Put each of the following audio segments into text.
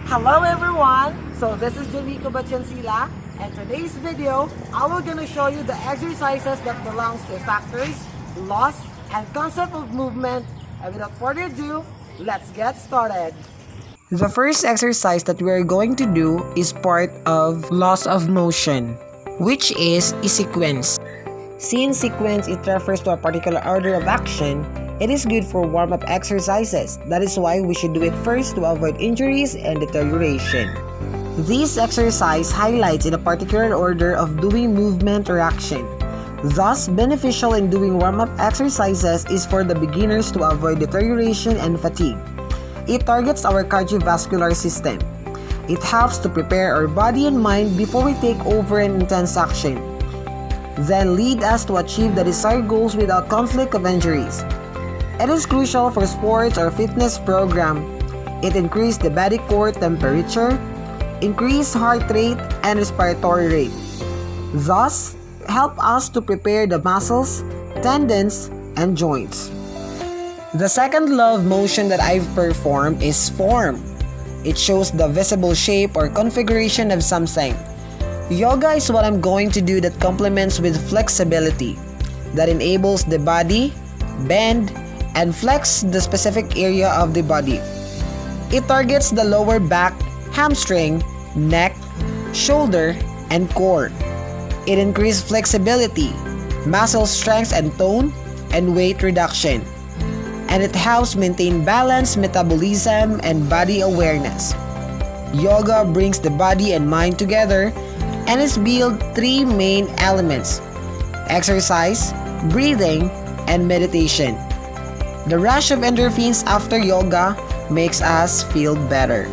Hello everyone! So this is Jamico Bachansila, and today's video, I will gonna show you the exercises that belongs to factors, laws, and concept of movement. And without further ado, let's get started. The first exercise that we are going to do is part of laws of motion, which is a sequence. Since sequence it refers to a particular order of action, it is good for warm-up exercises. That is why we should do it first to avoid injuries and deterioration. This exercise highlights in a particular order of doing movement or action. Thus, beneficial in doing warm-up exercises is for the beginners to avoid deterioration and fatigue. It targets our cardiovascular system. It helps to prepare our body and mind before we take over an intense action, then lead us to achieve the desired goals without conflict of injuries. It is crucial for sports or fitness program. It increases the body core temperature, increase heart rate and respiratory rate. Thus, help us to prepare the muscles, tendons, and joints. The second law of motion that I've performed is form. It shows the visible shape or configuration of something. Yoga is what I'm going to do that complements with flexibility, that enables the body, bend, and flex the specific area of the body. It targets the lower back, hamstring, neck, shoulder, and core. It increases flexibility, muscle strength and tone, and weight reduction. And it helps maintain balance, metabolism, and body awareness. Yoga brings the body and mind together and is built three main elements: exercise, breathing, and meditation. The rush of endorphins after yoga makes us feel better.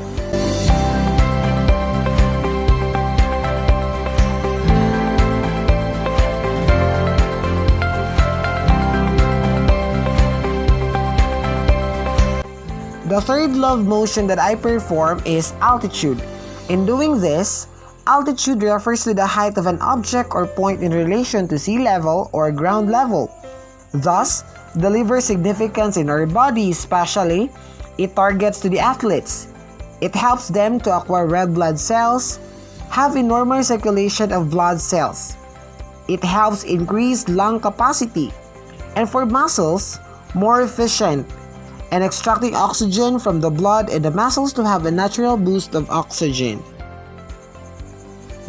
The third law of motion that I perform is altitude. In doing this, altitude refers to the height of an object or point in relation to sea level or ground level. Thus, delivers significance in our body, especially it targets to the athletes. It helps them to acquire red blood cells, have a normal circulation of blood cells. It helps increase lung capacity, and for muscles, more efficient, and extracting oxygen from the blood and the muscles to have a natural boost of oxygen.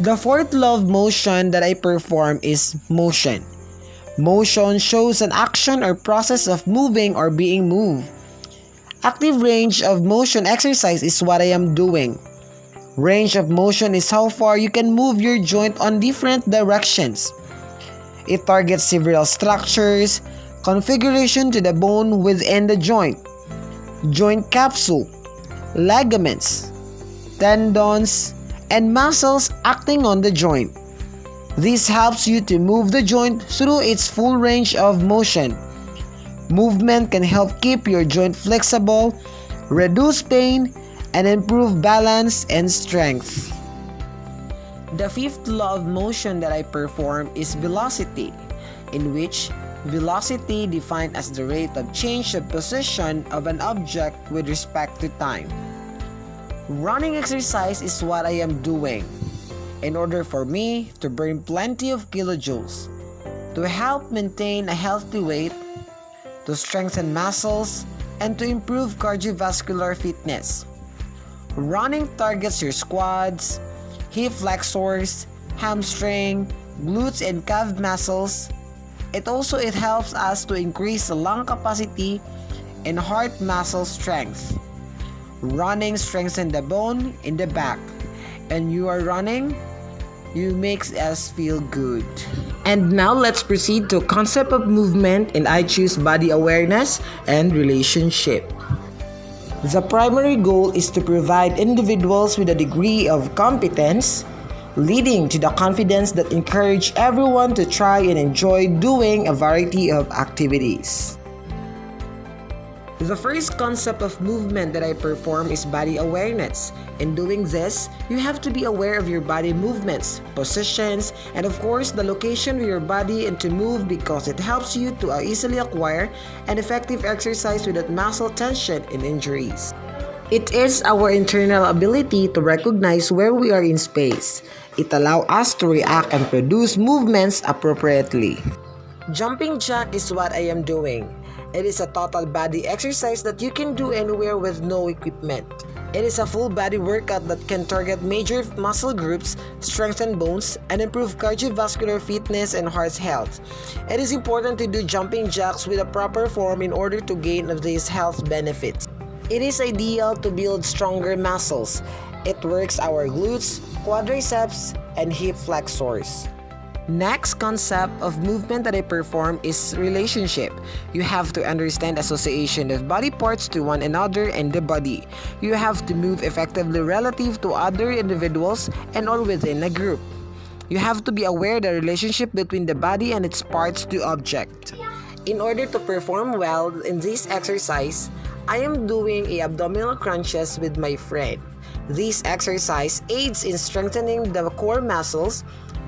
The fourth law of motion that I perform is motion. Motion shows an action or process of moving or being moved. Active range of motion exercise is what I am doing. Range of motion is how far you can move your joint on different directions. It targets several structures, configuration to the bone within the joint capsule, ligaments, tendons, and muscles acting on the joint. This helps you to move the joint through its full range of motion. Movement can help keep your joint flexible, reduce pain, and improve balance and strength. The fifth law of motion that I perform is velocity, in which velocity defined as the rate of change of position of an object with respect to time. Running exercise is what I am doing in order for me to burn plenty of kilojoules, to help maintain a healthy weight, to strengthen muscles, and to improve cardiovascular fitness. Running targets your squats, hip flexors, hamstring, glutes, and calf muscles. It helps us to increase the lung capacity and heart muscle strength. Running strengthens the bone in the back, and you are running, you makes us feel good. And now let's proceed to concept of movement, and I choose body awareness and relationship. The primary goal is to provide individuals with a degree of competence, leading to the confidence that encourage everyone to try and enjoy doing a variety of activities. The first concept of movement that I perform is body awareness. In doing this, you have to be aware of your body movements, positions, and of course the location of your body and to move because it helps you to easily acquire an effective exercise without muscle tension and injuries. It is our internal ability to recognize where we are in space. It allows us to react and produce movements appropriately. Jumping jack is what I am doing. It is a total body exercise that you can do anywhere with no equipment. It is a full body workout that can target major muscle groups, strengthen bones, and improve cardiovascular fitness and heart health. It is important to do jumping jacks with a proper form in order to gain these health benefits. It is ideal to build stronger muscles. It works our glutes, quadriceps, and hip flexors. Next concept of movement that I perform is relationship. You have to understand association of body parts to one another and the body. You have to move effectively relative to other individuals and or within a group. You have to be aware the relationship between the body and its parts to object. In order to perform well in this exercise, I am doing a abdominal crunches with my friend. This exercise aids in strengthening the core muscles,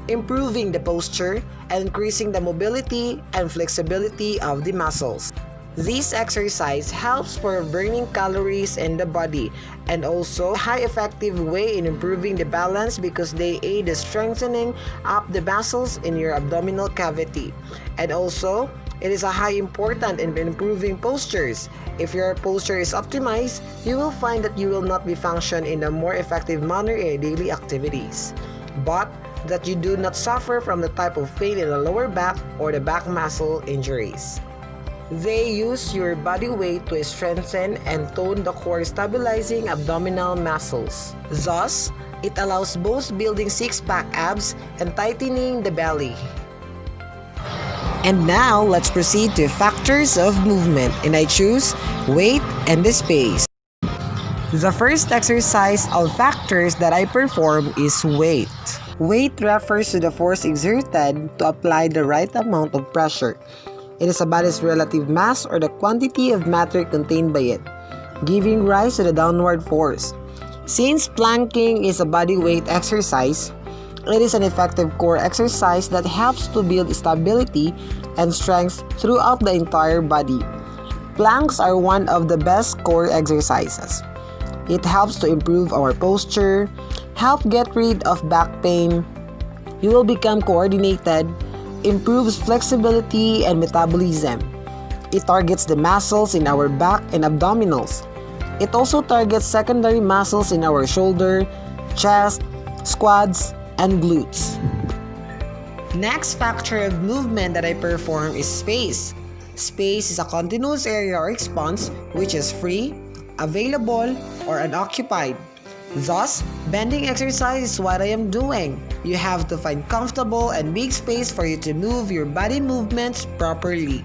improving the posture, and increasing the mobility and flexibility of the muscles. This exercise helps for burning calories in the body and also a high effective way in improving the balance because they aid in strengthening up the muscles in your abdominal cavity. And also, it is a high important in improving postures. If your posture is optimized, you will find that you will not be function in a more effective manner in daily activities, but that you do not suffer from the type of pain in the lower back or the back muscle injuries. They use your body weight to strengthen and tone the core, stabilizing abdominal muscles. Thus, it allows both building six-pack abs and tightening the belly. And now, let's proceed to factors of movement, and I choose weight and the space. The first exercise of factors that I perform is weight. Weight refers to the force exerted to apply the right amount of pressure. It is a body's relative mass or the quantity of matter contained by it, giving rise to the downward force. Since planking is a body weight exercise, it is an effective core exercise that helps to build stability and strength throughout the entire body. Planks are one of the best core exercises. It helps to improve our posture, help get rid of back pain. You will become coordinated, improves flexibility and metabolism. It targets the muscles in our back and abdominals. It also targets secondary muscles in our shoulder, chest, squats, and glutes. Next factor of movement that I perform is space. Space is a continuous area or expanse which is free, available, or unoccupied. Thus, bending exercise is what I am doing. You have to find comfortable and big space for you to move your body movements properly.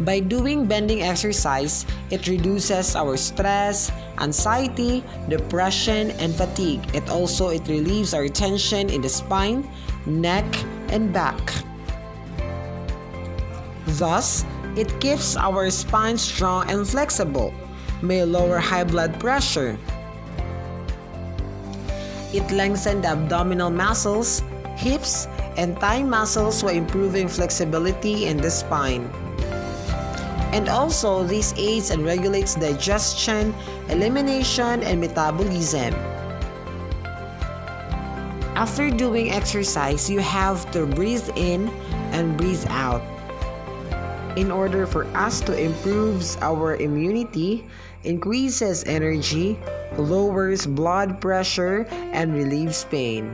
By doing bending exercise, it reduces our stress, anxiety, depression, and fatigue. It relieves our tension in the spine, neck, and back. Thus, it keeps our spine strong and flexible, may lower high blood pressure. It lengthens the abdominal muscles, hips, and thigh muscles while improving flexibility in the spine. And also, this aids and regulates digestion, elimination, and metabolism. After doing exercise, you have to breathe in and breathe out in order for us to improve our immunity, increases energy, lowers blood pressure, and relieves pain.